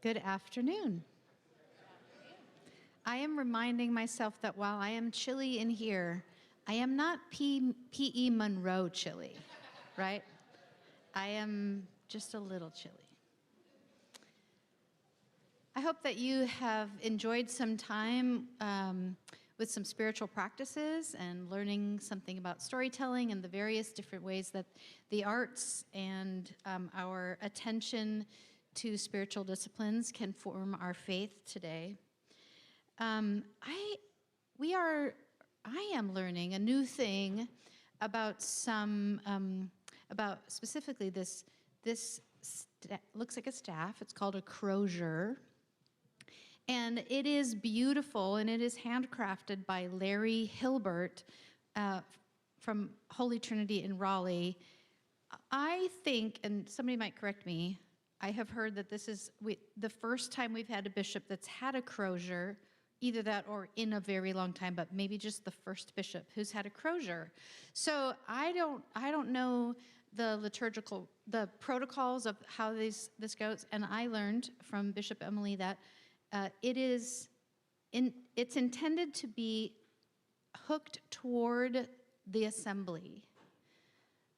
Good afternoon. I am reminding myself that while I am chilly in here, I am not P.E. Monroe chilly, right? I am just a little chilly. I hope that you have enjoyed some time with some spiritual practices and learning something about storytelling and the various different ways that the arts and our attention to spiritual disciplines can form our faith today. I am learning a new thing about about specifically this looks like a staff. It's called a crozier. And it is beautiful, and it is handcrafted by Larry Hilbert from Holy Trinity in Raleigh. I think, and somebody might correct me, I have heard that this is the first time we've had a bishop that's had a crozier, either that or in a very long time, but maybe just the first bishop who's had a crozier. So I don't know the protocols of how this goes, and I learned from Bishop Emily that it's intended to be hooked toward the assembly.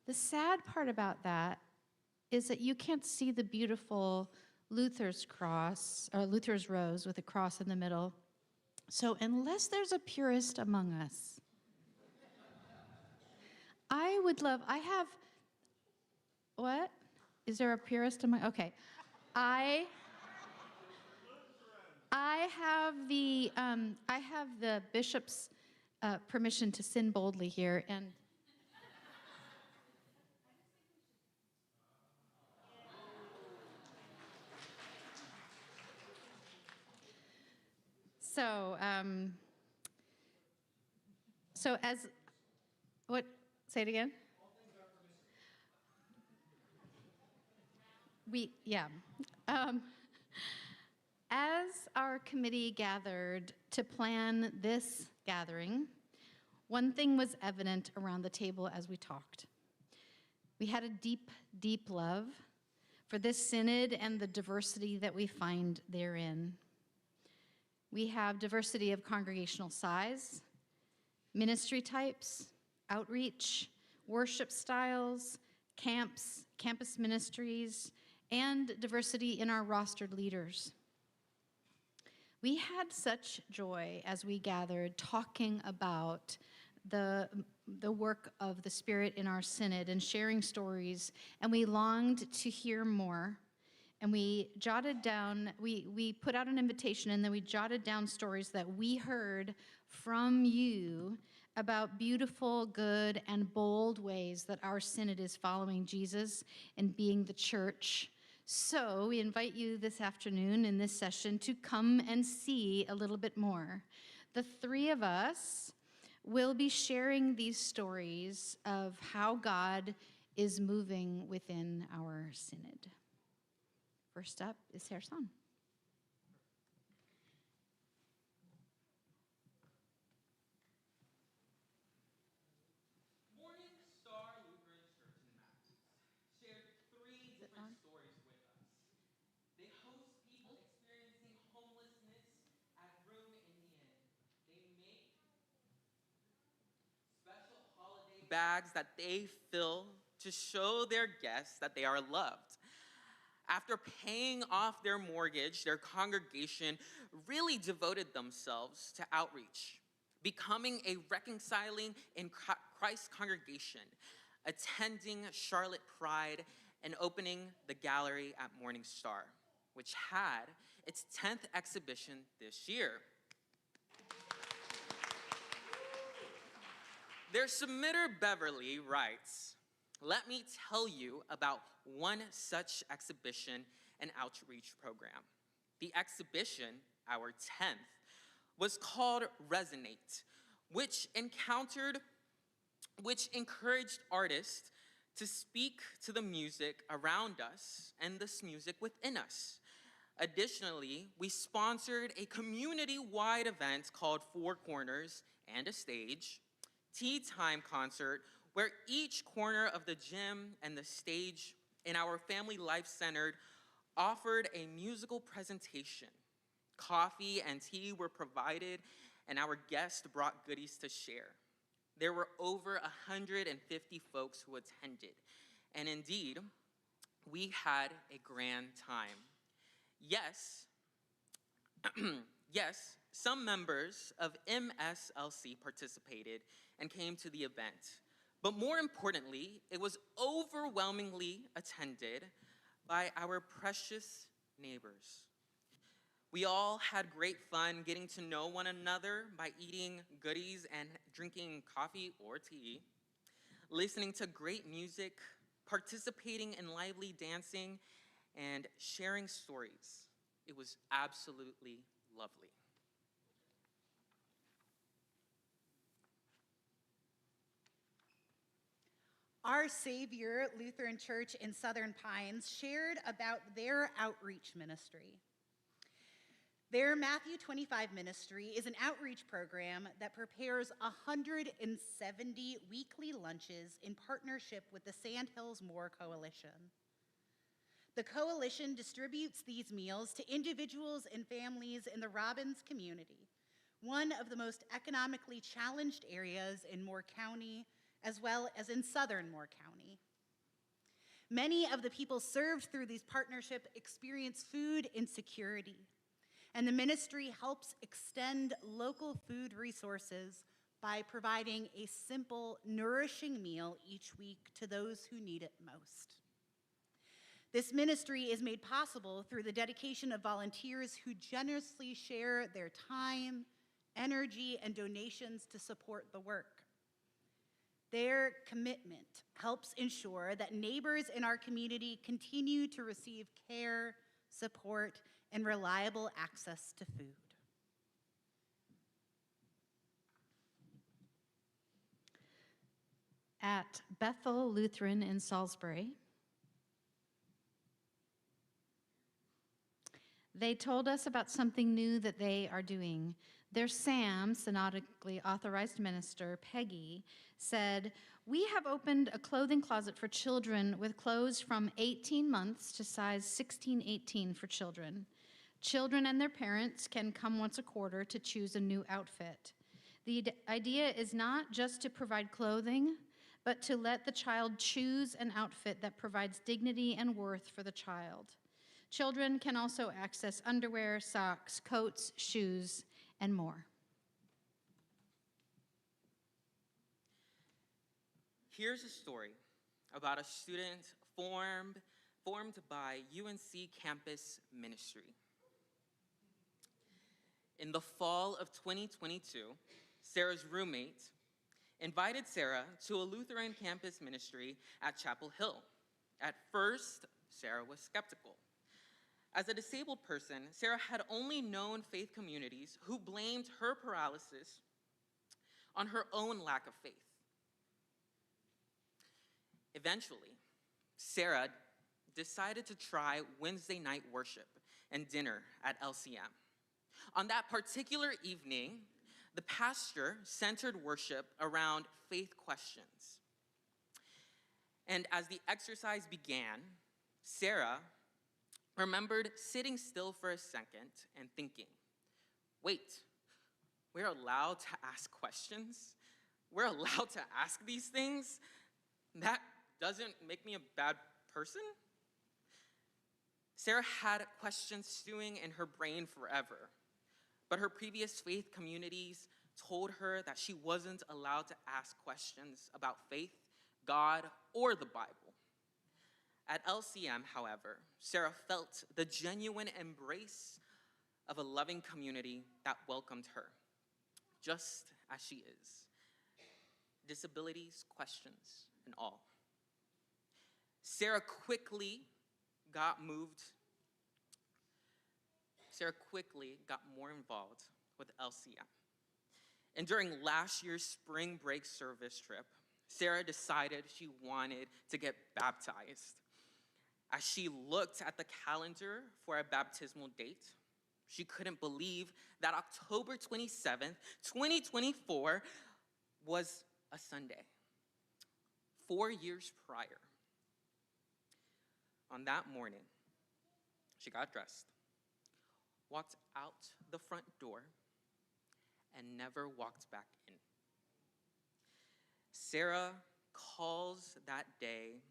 The sad part about that is that you can't see the beautiful Luther's cross, or Luther's rose with a cross in the middle. So unless there's a purist among us, I have, what? Is there a purist among, okay. I have the bishop's permission to sin boldly here, and so as what? Say it again. As our committee gathered to plan this gathering, one thing was evident around the table as we talked. We had a deep, deep love for this synod and the diversity that we find therein. We have diversity of congregational size, ministry types, outreach, worship styles, camps, campus ministries, and diversity in our rostered leaders. We had such joy as we gathered talking about the work of the Spirit in our synod and sharing stories, and we longed to hear more. And we jotted down, we put out an invitation, and then we jotted down stories that we heard from you about beautiful, good, and bold ways that our synod is following Jesus and being the church. So we invite you this afternoon in this session to come and see a little bit more. The three of us will be sharing these stories of how God is moving within our synod. First up is Sersan. Morning Star Lutheran Church in Matthews shared three different stories with us. They host people experiencing homelessness at Room in the Inn. They make special holiday bags that they fill to show their guests that they are loved. After paying off their mortgage, their congregation really devoted themselves to outreach, becoming a reconciling in Christ congregation, attending Charlotte Pride, and opening the gallery at Morning Star, which had its 10th exhibition this year. Their submitter, Beverly, writes, "Let me tell you about one such exhibition and outreach program. The exhibition, our 10th, was called Resonate, which encouraged artists to speak to the music around us and this music within us. Additionally, we sponsored a community-wide event called Four Corners and a Stage, Tea Time concert, where each corner of the gym and the stage in our family life-centered offered a musical presentation. Coffee and tea were provided, and our guests brought goodies to share. There were over 150 folks who attended, and indeed, we had a grand time. Yes, yes, some members of MSLC participated and came to the event, but more importantly, it was overwhelmingly attended by our precious neighbors. We all had great fun getting to know one another by eating goodies and drinking coffee or tea, listening to great music, participating in lively dancing, and sharing stories. It was absolutely lovely. Our Savior Lutheran Church in Southern Pines shared about their outreach ministry. Their Matthew 25 ministry is an outreach program that prepares 170 weekly lunches in partnership with the Sandhills Moore Coalition. The coalition distributes these meals to individuals and families in the Robbins community, one of the most economically challenged areas in Moore County, as well as in southern Moore County. Many of the people served through these partnerships experience food insecurity, and the ministry helps extend local food resources by providing a simple, nourishing meal each week to those who need it most. This ministry is made possible through the dedication of volunteers who generously share their time, energy, and donations to support the work. Their commitment helps ensure that neighbors in our community continue to receive care, support, and reliable access to food. At Bethel Lutheran in Salisbury, they told us about something new that they are doing. Their SAM, synodically authorized minister, Peggy, said, "We have opened a clothing closet for children with clothes from 18 months to size 16-18 for children. Children and their parents can come once a quarter to choose a new outfit. The idea is not just to provide clothing, but to let the child choose an outfit that provides dignity and worth for the child. Children can also access underwear, socks, coats, shoes, and more." Here's a story about a student formed by UNC Campus Ministry. In the fall of 2022, Sarah's roommate invited Sarah to a Lutheran campus ministry at Chapel Hill. At first, Sarah was skeptical. As a disabled person, Sarah had only known faith communities who blamed her paralysis on her own lack of faith. Eventually, Sarah decided to try Wednesday night worship and dinner at LCM. On that particular evening, the pastor centered worship around faith questions. And as the exercise began, Sarah remembered sitting still for a second and thinking, wait, we're allowed to ask questions? We're allowed to ask these things? That doesn't make me a bad person? Sarah had questions stewing in her brain forever, but her previous faith communities told her that she wasn't allowed to ask questions about faith, God, or the Bible. At LCM, however, Sarah felt the genuine embrace of a loving community that welcomed her, just as she is. Disabilities, questions, and all. Sarah quickly got more involved with LCM. And during last year's spring break service trip, Sarah decided she wanted to get baptized. As she looked at the calendar for a baptismal date, she couldn't believe that October 27th, 2024 was a Sunday, 4 years prior. On that morning, She got dressed, walked out the front door, and never walked back in. Sarah calls that day,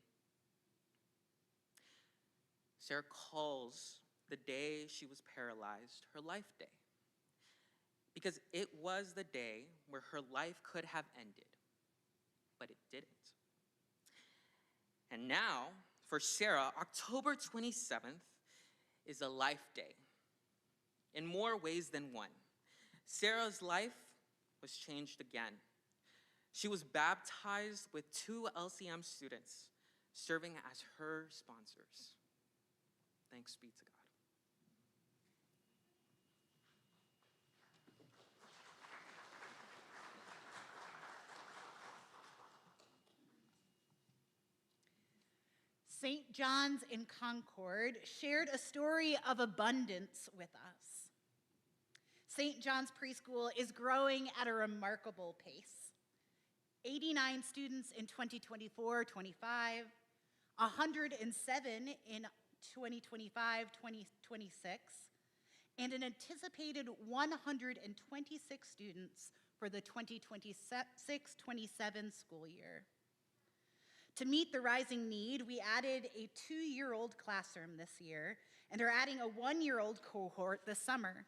Sarah calls the day she was paralyzed her life day, because it was the day where her life could have ended, but it didn't. And now, for Sarah, October 27th is a life day in more ways than one. Sarah's life was changed again. She was baptized with 2 LCM students serving as her sponsors. Thanks be to God. St. John's in Concord shared a story of abundance with us. St. John's Preschool is growing at a remarkable pace. 89 students in 2024-25, 107 in 2025-2026, and an anticipated 126 students for the 2026-27 school year. To meet the rising need, we added a 2-year-old classroom this year and are adding a 1-year-old cohort this summer.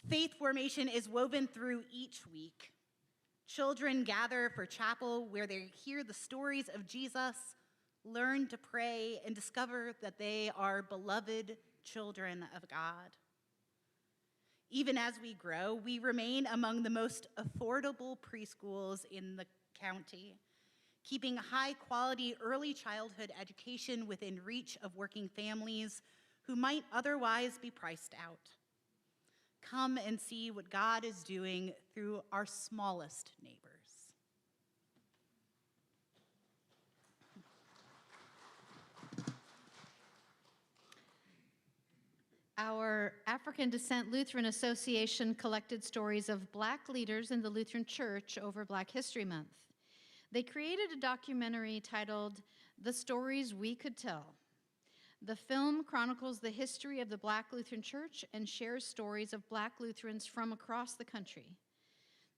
Faith formation is woven through each week. Children gather for chapel where they hear the stories of Jesus, learn to pray, and discover that they are beloved children of God. Even as we grow, we remain among the most affordable preschools in the county, keeping high-quality early childhood education within reach of working families who might otherwise be priced out. Come and see what God is doing through our smallest neighbors. Our African Descent Lutheran Association collected stories of Black leaders in the Lutheran Church over Black History Month. They created a documentary titled The Stories We Could Tell. The film chronicles the history of the Black Lutheran Church and shares stories of Black Lutherans from across the country.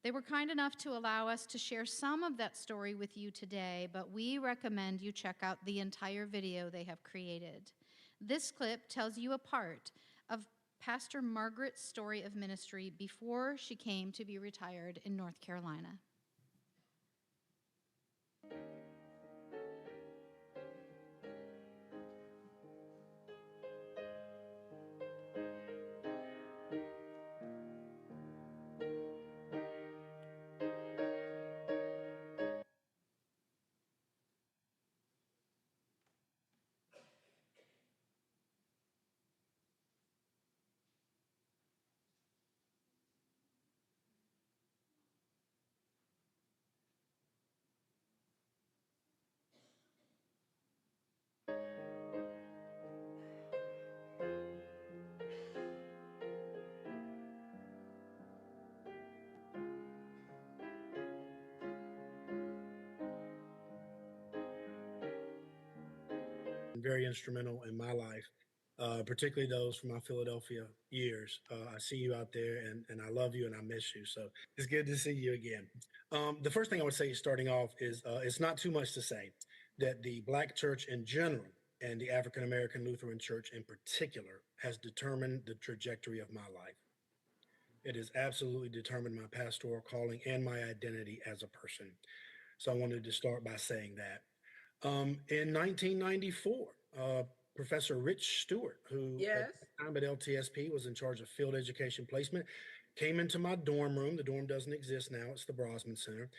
They were kind enough to allow us to share some of that story with you today, but we recommend you check out the entire video they have created. This clip tells you a part of Pastor Margaret's story of ministry before she came to be retired in North Carolina. Very instrumental in my life, particularly those from my Philadelphia years. I see you out there, and I love you, and I miss you. So it's good to see you again. The first thing I would say starting off is it's not too much to say that the Black church in general and the African American Lutheran Church in particular has determined the trajectory of my life. It has absolutely determined my pastoral calling and my identity as a person. So I wanted to start by saying that. In 1994, Professor Rich Stewart, who at the time at LTSP was in charge of field education placement, came into my dorm room. The dorm doesn't exist now. It's the Brosman Center.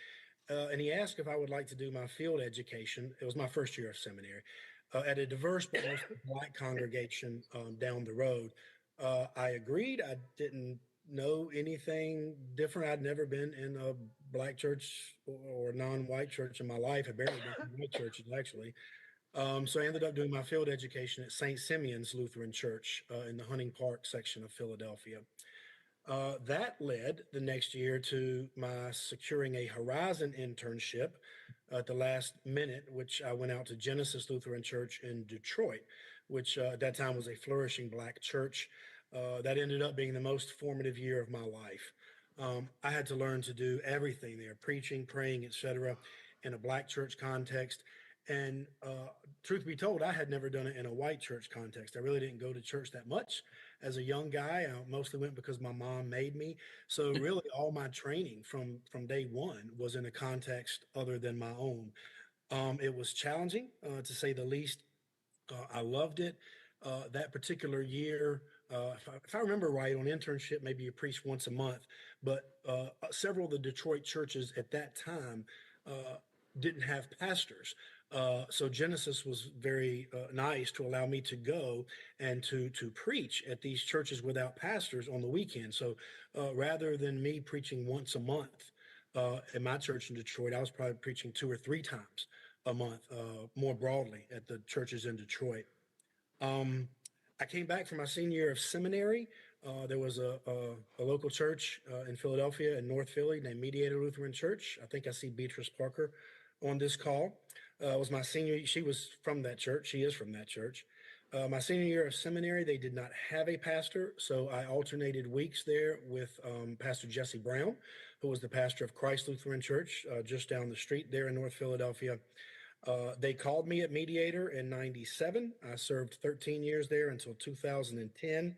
And he asked if I would like to do my field education. It was my first year of seminary at a diverse but mostly Black congregation down the road. I agreed. I didn't know anything different. I'd never been in a Black church or non-white church in my life. I barely been in white churches, actually. So I ended up doing my field education at St. Simeon's Lutheran Church in the Hunting Park section of Philadelphia. That led the next year to my securing a Horizon internship at the last minute, which I went out to Genesis Lutheran Church in Detroit, which at that time was a flourishing black church. That ended up being the most formative year of my life. I had to learn to do everything there, preaching, praying, etc., in a black church context. And truth be told, I had never done it in a white church context. I really didn't go to church that much as a young guy. I mostly went because my mom made me. So really, all my training from day one was in a context other than my own. It was challenging, to say the least. I loved it. That particular year, if I remember right, on internship, maybe you preached once a month, but several of the Detroit churches at that time uh, didn't have pastors. So Genesis was very nice to allow me to go and to preach at these churches without pastors on the weekend. So rather than me preaching once a month in my church in Detroit, I was probably preaching 2 or 3 times a month, more broadly at the churches in Detroit. Um, I came back from my senior year of seminary. There was a local church in Philadelphia in North Philly named Mediator Lutheran Church. I think I see Beatrice Parker on this call. It was my senior. She was from that church. She is from that church. My senior year of seminary, they did not have a pastor, so I alternated weeks there with Pastor Jesse Brown, who was the pastor of Christ Lutheran Church just down the street there in North Philadelphia. They called me at Mediator in 97. I served 13 years there until 2010.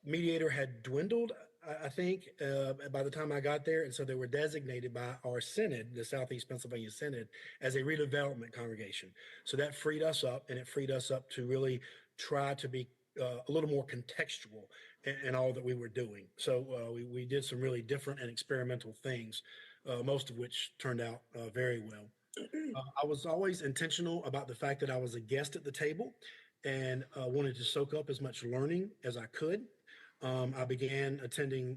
Mediator had dwindled, I think, by the time I got there. And so they were designated by our synod, the Southeast Pennsylvania Synod, as a redevelopment congregation. So that freed us up, and it freed us up to really try to be a little more contextual in all that we were doing. So we did some really different and experimental things, most of which turned out very well. I was always intentional about the fact that I was a guest at the table and wanted to soak up as much learning as I could. I began attending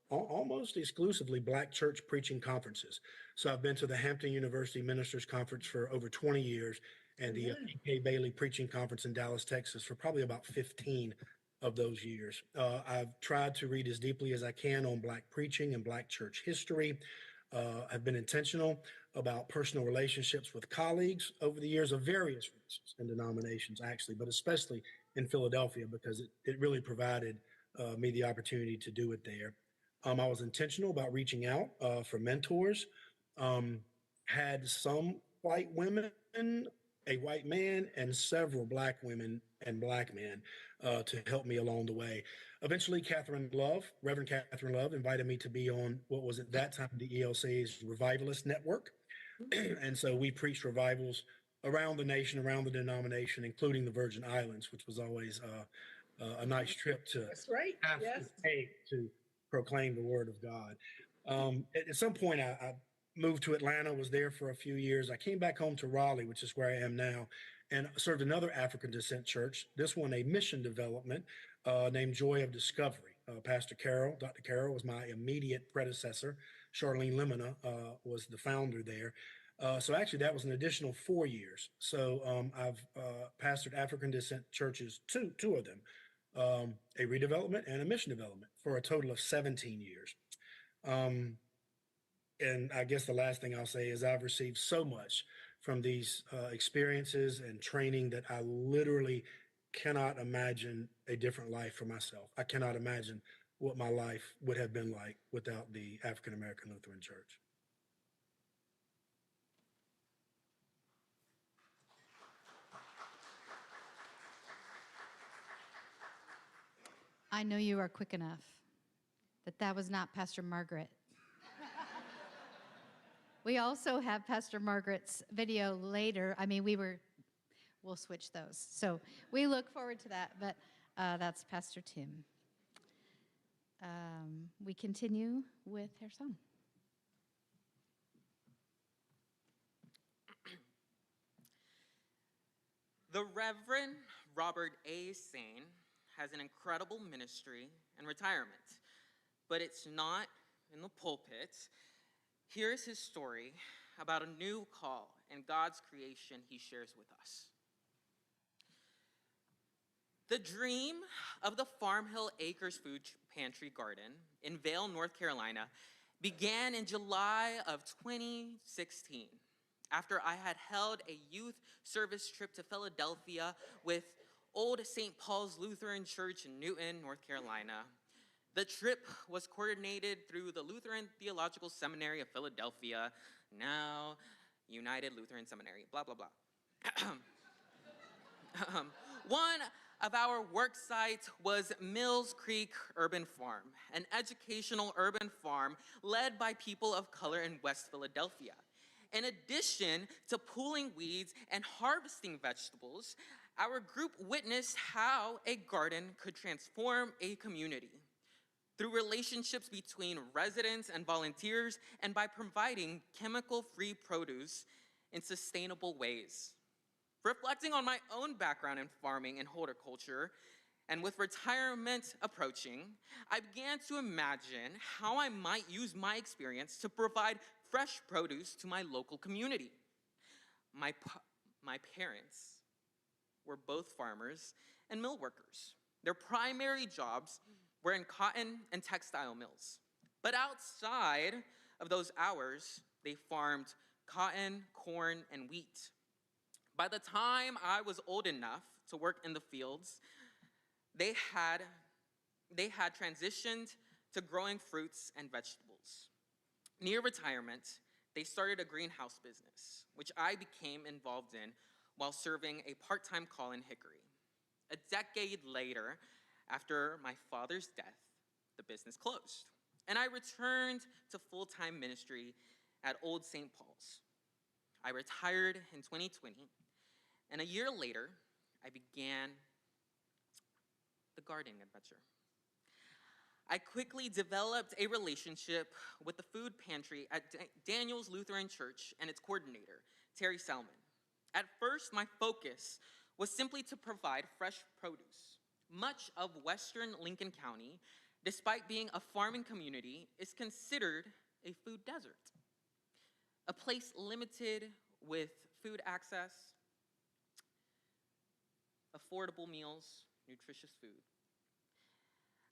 almost exclusively Black church preaching conferences. So I've been to the Hampton University Ministers Conference for over 20 years and the P.K. Bailey Preaching Conference in Dallas, Texas for probably about 15 of those years. I've tried to read as deeply as I can on Black preaching and Black church history. I've been intentional about personal relationships with colleagues over the years of various races and denominations, actually, but especially in Philadelphia because it really provided me the opportunity to do it there. I was intentional about reaching out for mentors, had some white women, a white man, and several Black women and Black men to help me along the way. Eventually, Reverend Catherine Love, invited me to be on what was at that time the ELCA's Revivalist Network. And so we preached revivals around the nation, around the denomination, including the Virgin Islands, which was always a nice trip to have to take to proclaim the word of God. At some point, I moved to Atlanta, was there for a few years. I came back home to Raleigh, which is where I am now, and served another African descent church, this one a mission development named Joy of Discovery. Pastor Carroll, Dr. Carroll, was my immediate predecessor. Charlene Lemona was the founder there. So actually, that was an additional 4 years. So I've pastored African descent churches, two of them, a redevelopment and a mission development for a total of 17 years. And I guess the last thing I'll say is I've received so much from these experiences and training that I literally cannot imagine a different life for myself. I cannot imagine what my life would have been like without the African American Lutheran Church. I know you are quick enough that was not Pastor Margaret. We also have Pastor Margaret's video later. I mean, we'll switch those. So we look forward to that, but that's Pastor Tim. We continue with her song. The Reverend Robert A. Sane has an incredible ministry and retirement, but it's not in the pulpit. Here's his story about a new call and God's creation he shares with us. The dream of the Farm Hill Acres Food Pantry Garden in Vail, North Carolina, began in July of 2016 after I had held a youth service trip to Philadelphia with Old St. Paul's Lutheran Church in Newton, North Carolina. The trip was coordinated through the Lutheran Theological Seminary of Philadelphia, now United Lutheran Seminary, blah, blah, blah. One of our work sites was Mills Creek Urban Farm, an educational urban farm led by people of color in West Philadelphia. In addition to pulling weeds and harvesting vegetables, our group witnessed how a garden could transform a community through relationships between residents and volunteers and by providing chemical-free produce in sustainable ways. Reflecting on my own background in farming and horticulture, and with retirement approaching, I began to imagine how I might use my experience to provide fresh produce to my local community. My parents were both farmers and mill workers. Their primary jobs were in cotton and textile mills. But outside of those hours, they farmed cotton, corn, and wheat. By the time I was old enough to work in the fields, they had transitioned to growing fruits and vegetables. Near retirement, they started a greenhouse business, which I became involved in while serving a part-time call in Hickory. A decade later, after my father's death, the business closed, and I returned to full-time ministry at Old St. Paul's. I retired in 2020, and a year later, I began the gardening adventure. I quickly developed a relationship with the food pantry at Daniel's Lutheran Church and its coordinator, Terry Salmon. At first, my focus was simply to provide fresh produce. Much of western Lincoln County, despite being a farming community, is considered a food desert, a place limited with food access, affordable meals, nutritious food.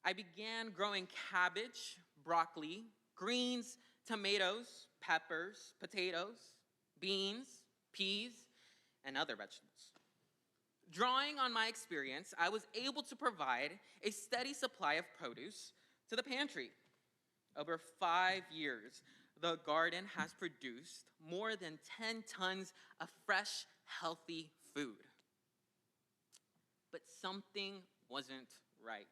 I began growing cabbage, broccoli, greens, tomatoes, peppers, potatoes, beans, peas, and other vegetables. Drawing on my experience, I was able to provide a steady supply of produce to the pantry. Over 5 years, the garden has produced more than 10 tons of fresh, healthy food. But something wasn't right.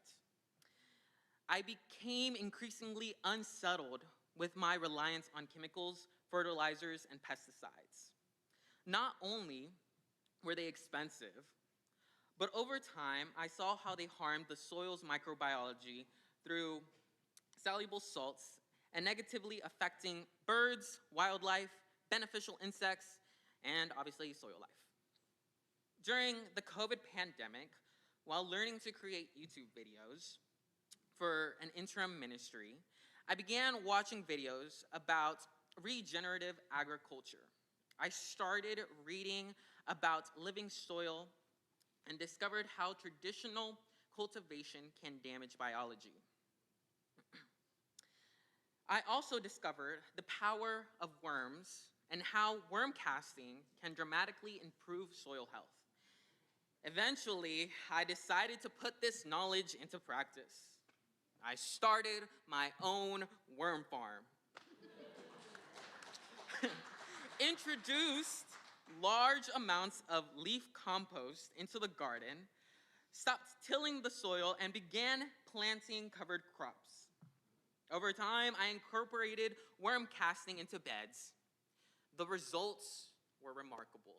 I became increasingly unsettled with my reliance on chemicals, fertilizers, and pesticides. Not only were they expensive, but over time, I saw how they harmed the soil's microbiology through soluble salts and negatively affecting birds, wildlife, beneficial insects, and obviously soil life. During the COVID pandemic, while learning to create YouTube videos for an interim ministry, I began watching videos about regenerative agriculture. I started reading about living soil and discovered how traditional cultivation can damage biology. I also discovered the power of worms and how worm casting can dramatically improve soil health. Eventually, I decided to put this knowledge into practice. I started my own worm farm. Introduced large amounts of leaf compost into the garden, stopped tilling the soil, and began planting covered crops. Over time, I incorporated worm casting into beds. The results were remarkable.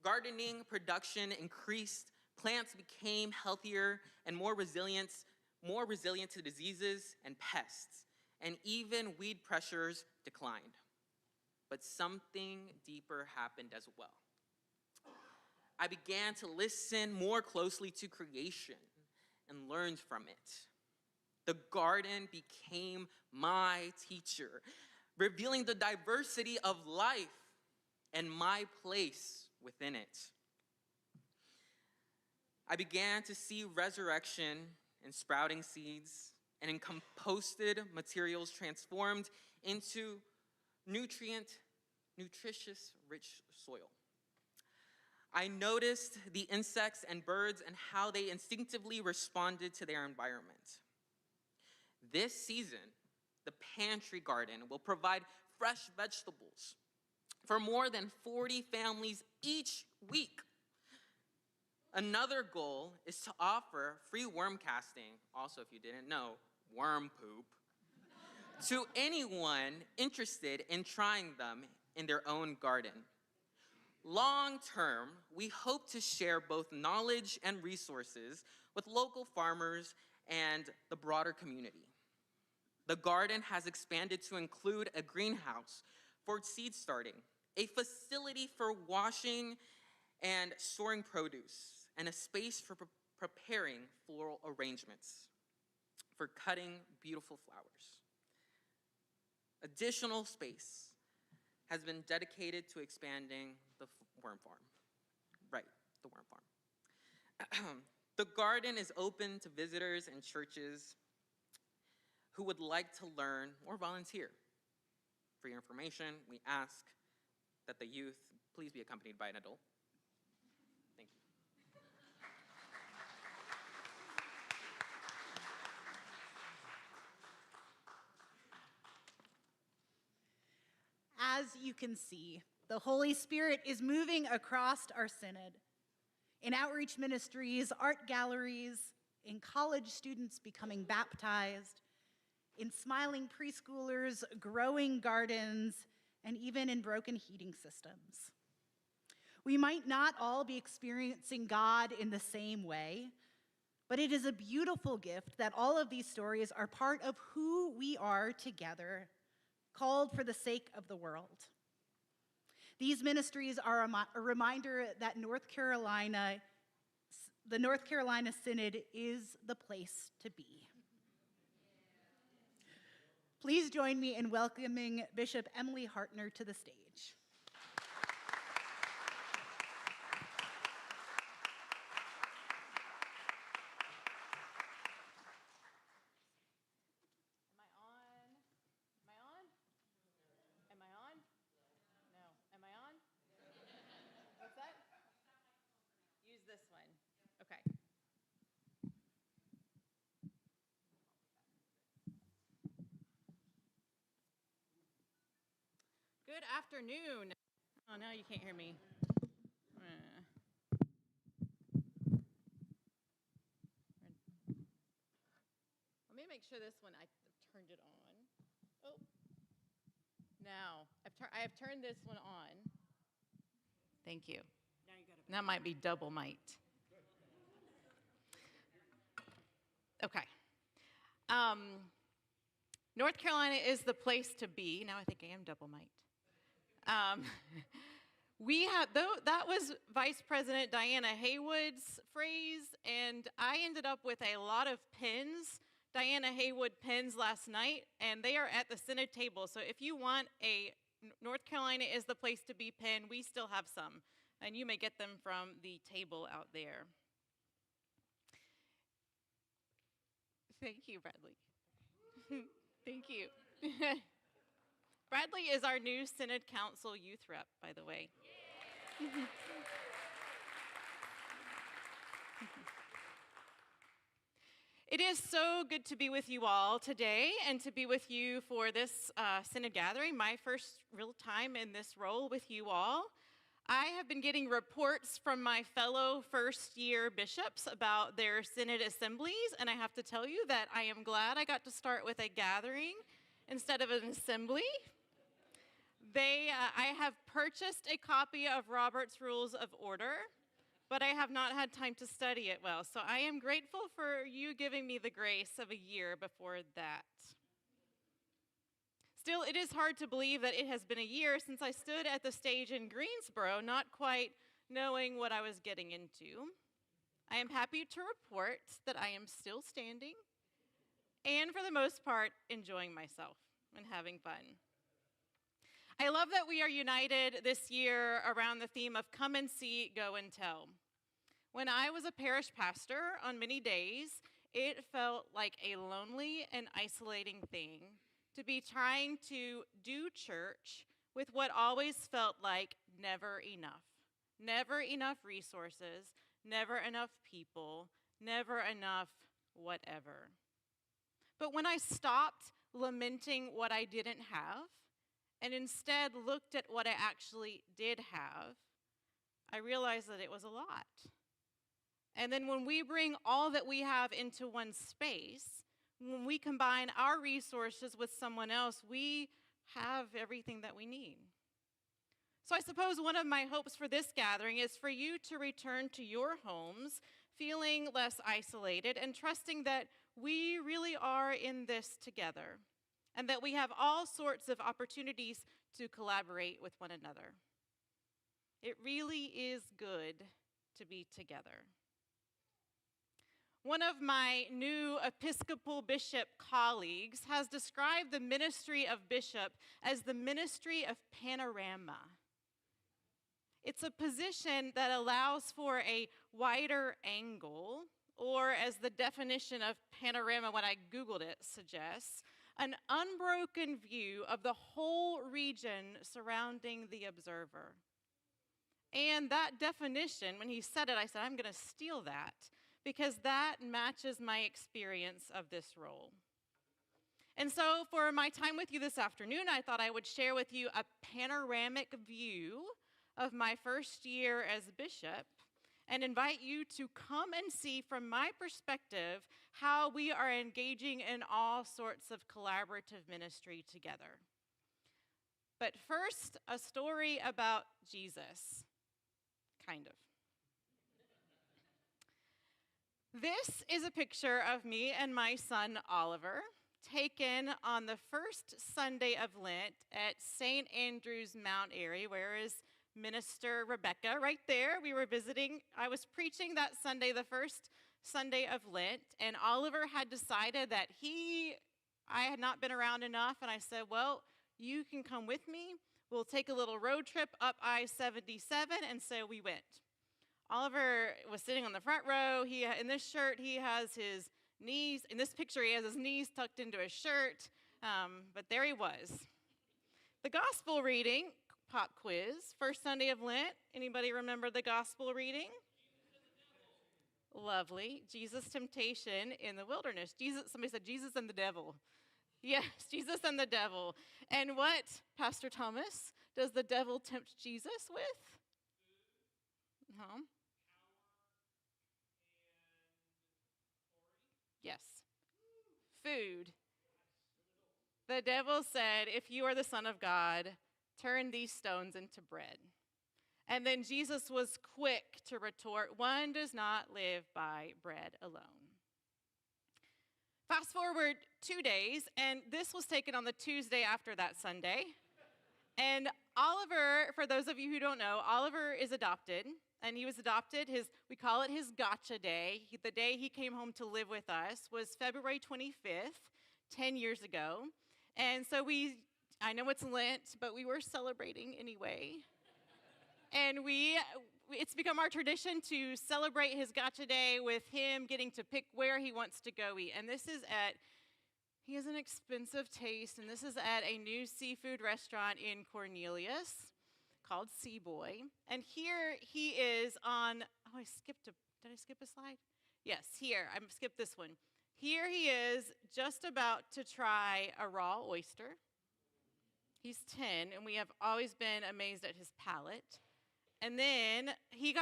Gardening production increased, plants became healthier and more resilient to diseases and pests, and even weed pressures declined. But something deeper happened as well. I began to listen more closely to creation and learned from it. The garden became my teacher, revealing the diversity of life and my place within it. I began to see resurrection in sprouting seeds and in composted materials transformed into nutrient nutritious, rich soil. I noticed the insects and birds and how they instinctively responded to their environment. This season, the pantry garden will provide fresh vegetables for more than 40 families each week. Another goal is to offer free worm casting, also if you didn't know, worm poop, to anyone interested in trying them in their own garden. Long term, we hope to share both knowledge and resources with local farmers and the broader community. The garden has expanded to include a greenhouse for seed starting, a facility for washing and storing produce, and a space for preparing floral arrangements, for cutting beautiful flowers. Additional space has been dedicated to expanding the worm farm. Right, the worm farm. The garden is open to visitors and churches who would like to learn or volunteer. For your information, we ask that the youth please be accompanied by an adult. Thank you. As you can see, the Holy Spirit is moving across our synod. In outreach ministries, art galleries, in college students becoming baptized, in smiling preschoolers, growing gardens, and even in broken heating systems. We might not all be experiencing God in the same way, but it is a beautiful gift that all of these stories are part of who we are together, called for the sake of the world. These ministries are a reminder that the North Carolina Synod is the place to be. Please join me in welcoming Bishop Emily Hartner to the stage. Good afternoon. Oh, now you can't hear me. Let me make sure this one, I've turned it on. Oh, now, I have turned this one on. Thank you. Now you got it. That might be double might. Okay. North Carolina is the place to be. Now I think I am double might. That was Vice President Diana Haywood's phrase, and I ended up with a lot of pins, Diana Haywood pins last night, and they are at the Synod table. So if you want a North Carolina is the place to be pin, we still have some, and you may get them from the table out there. Thank you, Bradley. Thank you. Bradley is our new Synod Council youth rep, by the way. It is so good to be with you all today and to be with you for this Synod gathering, my first real time in this role with you all. I have been getting reports from my fellow first-year bishops about their Synod assemblies, and I have to tell you that I am glad I got to start with a gathering instead of an assembly. I have purchased a copy of Robert's Rules of Order, but I have not had time to study it well, so I am grateful for you giving me the grace of a year before that. Still, it is hard to believe that it has been a year since I stood at the stage in Greensboro, not quite knowing what I was getting into. I am happy to report that I am still standing and, for the most part, enjoying myself and having fun. I love that we are united this year around the theme of come and see, go and tell. When I was a parish pastor on many days, it felt like a lonely and isolating thing to be trying to do church with what always felt like never enough. Never enough resources, never enough people, never enough whatever. But when I stopped lamenting what I didn't have and instead looked at what I actually did have, I realized that it was a lot. And then when we bring all that we have into one space, when we combine our resources with someone else, we have everything that we need. So I suppose one of my hopes for this gathering is for you to return to your homes feeling less isolated and trusting that we really are in this together and that we have all sorts of opportunities to collaborate with one another. It really is good to be together. One of my new Episcopal bishop colleagues has described the ministry of bishop as the ministry of panorama. It's a position that allows for a wider angle, or as the definition of panorama when I Googled it suggests, an unbroken view of the whole region surrounding the observer. And that definition, when he said it, I said, I'm going to steal that, because that matches my experience of this role. And so for my time with you this afternoon, I thought I would share with you a panoramic view of my first year as bishop and invite you to come and see from my perspective how we are engaging in all sorts of collaborative ministry together. But first, a story about Jesus, kind of. This is a picture of me and my son Oliver, taken on the first Sunday of Lent at St. Andrew's Mount Airy, where is Minister Rebecca right there. We were visiting. I was preaching that Sunday, the first Sunday of Lent, and Oliver had decided that I had not been around enough, and I said, well, you can come with me. We'll take a little road trip up I-77, and so we went. Oliver was sitting on the front row. In this shirt, he has his knees. In this picture, he has his knees tucked into his shirt, but there he was. The gospel reading, pop quiz, first Sunday of Lent. Anybody remember the gospel reading? Lovely. Jesus' temptation in the wilderness. Somebody said Jesus and the devil. Yes, Jesus and the devil. And what, Pastor Thomas, does the devil tempt Jesus with? No. Yes. Food. The devil said, if you are the Son of God, turn these stones into bread. And then Jesus was quick to retort, one does not live by bread alone. Fast forward 2 days, and this was taken on the Tuesday after that Sunday. And Oliver, for those of you who don't know, Oliver is adopted. And he was adopted, we call it his gotcha day. The day he came home to live with us was February 25th, 10 years ago. And so I know it's Lent, but we were celebrating anyway. And it's become our tradition to celebrate his gotcha day with him getting to pick where he wants to go eat. And he has an expensive taste, and this is at a new seafood restaurant in Cornelius called Sea Boy. And here he is on, did I skip a slide? Yes, here, I skipped this one. Here he is just about to try a raw oyster. He's 10, and we have always been amazed at his palate. And then he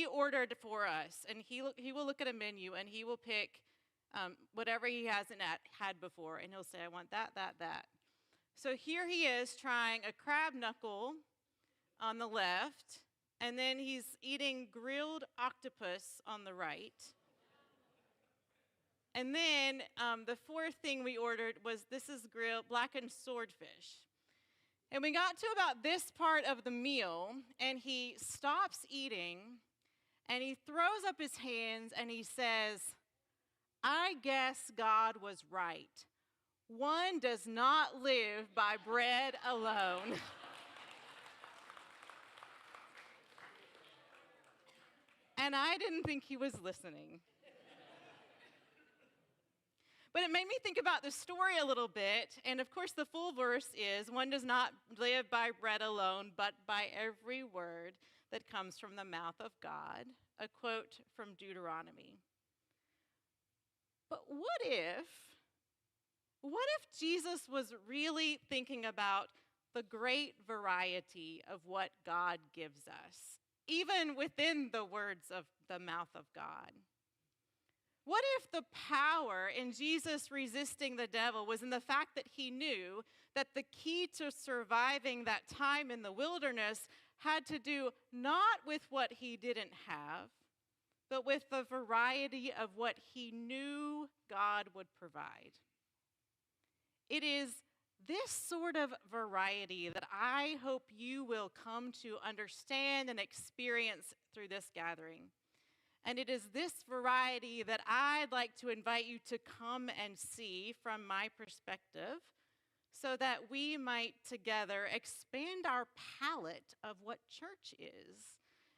ordered for us, and he will look at a menu, and he will pick whatever he hasn't had before, and he'll say, I want that, that, that. So here he is trying a crab knuckle on the left, and then he's eating grilled octopus on the right. And then the fourth thing we ordered was this is grilled blackened swordfish. And we got to about this part of the meal, and he stops eating, and he throws up his hands, and he says, I guess God was right. One does not live by bread alone. And I didn't think he was listening. But it made me think about the story a little bit. And of course, the full verse is, one does not live by bread alone, but by every word that comes from the mouth of God, a quote from Deuteronomy. But what if Jesus was really thinking about the great variety of what God gives us, even within the words of the mouth of God? What if the power in Jesus resisting the devil was in the fact that he knew that the key to surviving that time in the wilderness had to do not with what he didn't have, but with the variety of what he knew God would provide? It is this sort of variety that I hope you will come to understand and experience through this gathering. And it is this variety that I'd like to invite you to come and see from my perspective, so that we might together expand our palette of what church is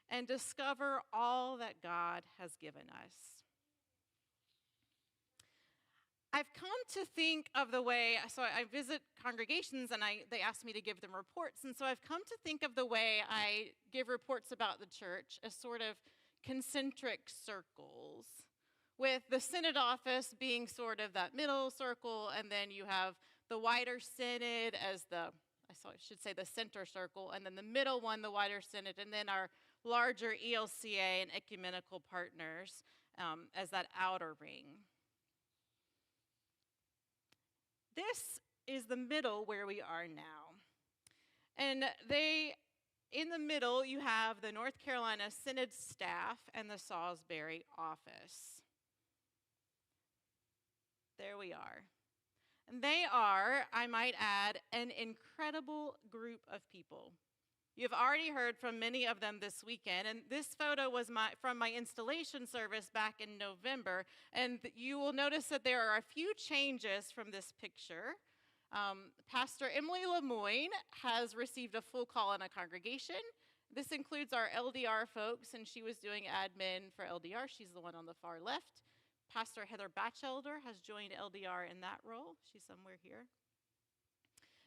and discover all that God has given us. I've come to think of the way, so I visit congregations and they ask me to give them reports, and so I've come to think of the way I give reports about the church as sort of concentric circles, with the synod office being sort of that middle circle, and then you have the wider synod as the center circle, and then the middle one, the wider synod, and then our larger ELCA and ecumenical partners as that outer ring. This is the middle where we are now. And in the middle, you have the North Carolina Synod staff and the Salisbury office. There we are. And they are, I might add, an incredible group of people. You've already heard from many of them this weekend, and this photo was from my installation service back in November, and you will notice that there are a few changes from this picture. Pastor Emily Lemoyne has received a full call in a congregation. This includes our LDR folks, and she was doing admin for LDR. She's the one on the far left. Pastor Heather Batchelder has joined LDR in that role. She's somewhere here.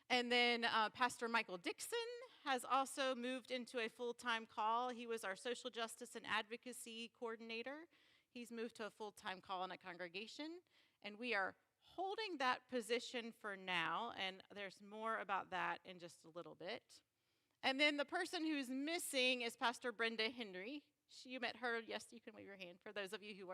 And then Pastor Michael Dixon has also moved into a full-time call. He was our social justice and advocacy coordinator. He's moved to a full-time call in a congregation, and we are holding that position for now, and there's more about that in just a little bit. And then the person who's missing is Pastor Brenda Henry. You met her. Yes, you can wave your hand for those of you who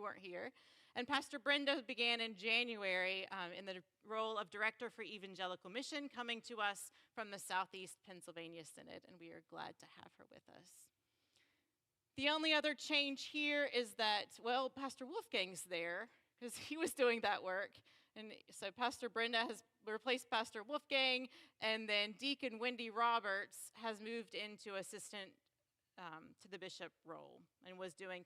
weren't here. And Pastor Brenda began in January in the role of Director for Evangelical Mission, coming to us from the Southeast Pennsylvania Synod, and we are glad to have her with us. The only other change here is that, well, Pastor Wolfgang's there, because he was doing that work. And so Pastor Brenda has replaced Pastor Wolfgang, and then Deacon Wendy Roberts has moved into assistant to the bishop role and was doing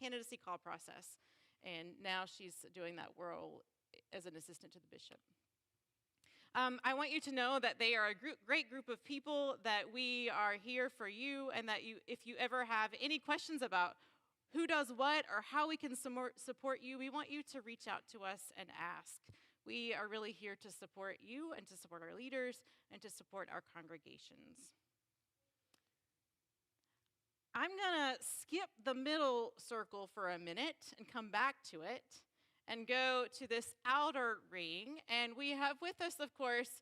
candidacy call process. And now she's doing that role as an assistant to the bishop. I want you to know that they are a great group of people, that we are here for you, and that if you ever have any questions about who does what or how we can support you, we want you to reach out to us and ask. We are really here to support you and to support our leaders and to support our congregations. I'm going to skip the middle circle for a minute and come back to it and go to this outer ring. And we have with us, of course,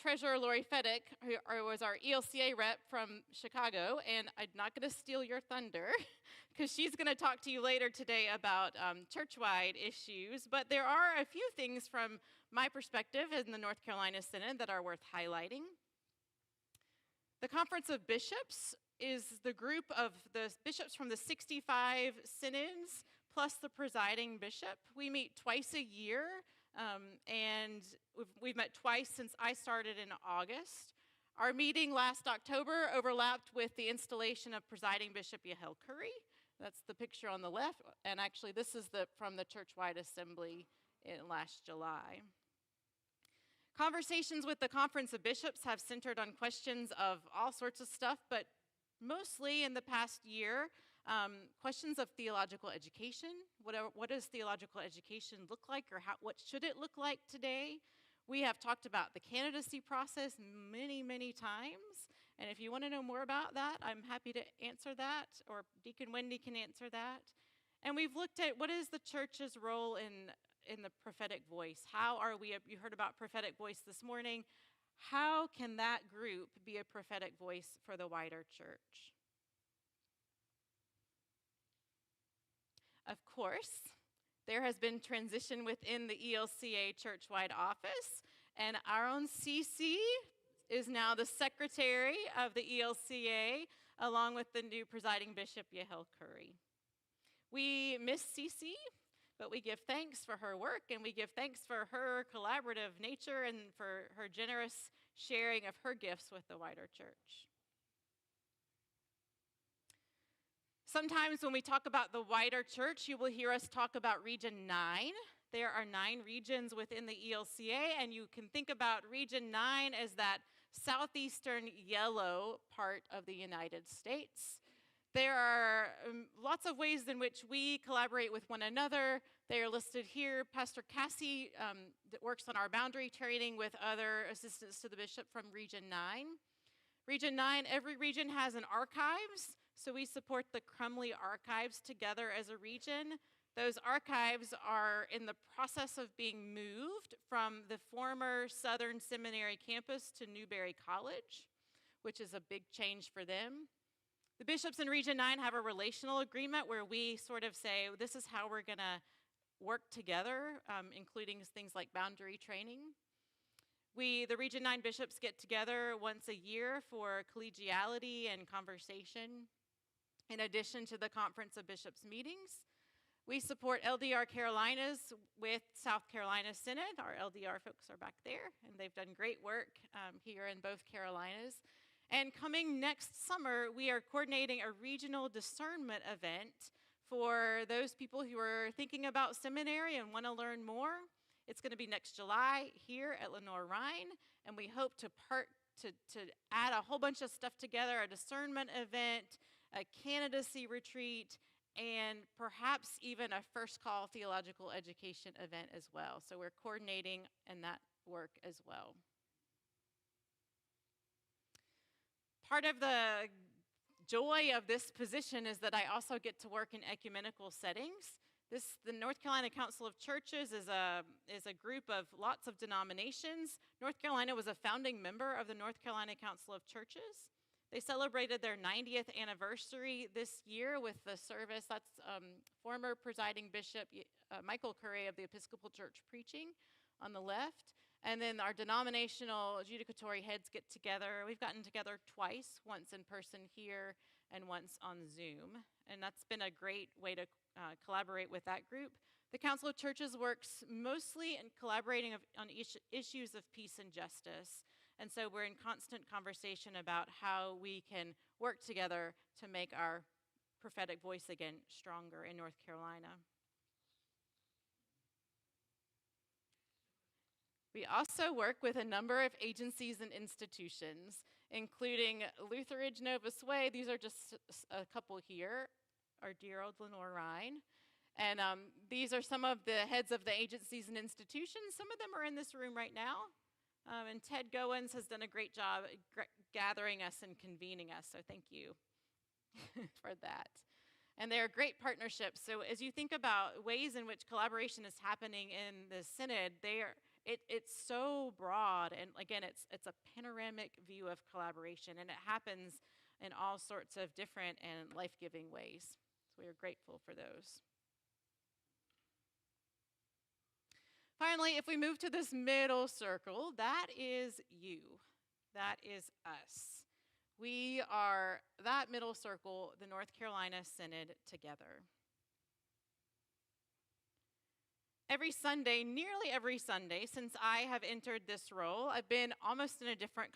Treasurer Lori Fedek, who was our ELCA rep from Chicago. And I'm not going to steal your thunder because she's going to talk to you later today about church-wide issues. But there are a few things from my perspective in the North Carolina Synod that are worth highlighting. The Conference of Bishops is the group of the bishops from the 65 synods plus the presiding bishop. We meet twice a year, and we've met twice since I started in August. Our meeting last October overlapped with the installation of presiding Bishop Yahel Curry. That's the picture on the left, and actually this is from the church-wide assembly in last July. Conversations with the Conference of Bishops have centered on questions of all sorts of stuff, but mostly in the past year, questions of theological education, what does theological education look like, or what should it look like today. We have talked about the candidacy process many, many times. And if you want to know more about that, I'm happy to answer that, or Deacon Wendy can answer that. And we've looked at what is the church's role in the prophetic voice. How are we, you heard about prophetic voice this morning. How can that group be a prophetic voice for the wider church? Of course, there has been transition within the ELCA church-wide office, and our own CC is now the secretary of the ELCA, along with the new presiding bishop, Yahel Curry. We miss CC, but we give thanks for her work, and we give thanks for her collaborative nature and for her generous sharing of her gifts with the wider church. Sometimes when we talk about the wider church, you will hear us talk about Region 9. There are 9 regions within the ELCA, and you can think about Region 9 as that southeastern yellow part of the United States. There are lots of ways in which we collaborate with one another. They are listed here. Pastor Cassie that works on our boundary training with other assistants to the bishop from Region 9. Region 9, every region has an archives, so we support the Crumley Archives together as a region. Those archives are in the process of being moved from the former Southern Seminary campus to Newberry College, which is a big change for them. The bishops in Region 9 have a relational agreement where we sort of say, this is how we're going to work together, including things like boundary training. The Region 9 bishops get together once a year for collegiality and conversation, in addition to the Conference of Bishops meetings. We support LDR Carolinas with South Carolina Synod. Our LDR folks are back there, and they've done great work here in both Carolinas. And coming next summer, we are coordinating a regional discernment event for those people who are thinking about seminary and want to learn more. It's going to be next July here at Lenoir-Rhyne, and we hope to add a whole bunch of stuff together, a discernment event, a candidacy retreat, and perhaps even a first call theological education event as well. So we're coordinating in that work as well. Part of the joy of this position is that I also get to work in ecumenical settings. The North Carolina Council of Churches is a group of lots of denominations. North Carolina was a founding member of the North Carolina Council of Churches. They celebrated their 90th anniversary this year with the service. That's former presiding bishop Michael Curry of the Episcopal Church preaching on the left. And then our denominational adjudicatory heads get together. We've gotten together twice, once in person here and once on Zoom. And that's been a great way to collaborate with that group. The Council of Churches works mostly in collaborating on issues of peace and justice. And so we're in constant conversation about how we can work together to make our prophetic voice again stronger in North Carolina. We also work with a number of agencies and institutions, including Lutheridge Nova Sway. These are just a couple here, our dear old Lenoir-Rhyne. And these are some of the heads of the agencies and institutions. Some of them are in this room right now. And Ted Goins has done a great job gathering us and convening us, so thank you for that. And they're great partnerships. So as you think about ways in which collaboration is happening in the Synod, it's so broad, and again, it's a panoramic view of collaboration, and it happens in all sorts of different and life-giving ways. So we are grateful for those. Finally, if we move to this middle circle, that is you. That is us. We are that middle circle, the North Carolina Synod, together. Every Sunday, nearly every Sunday, since I have entered this role, I've been almost in a different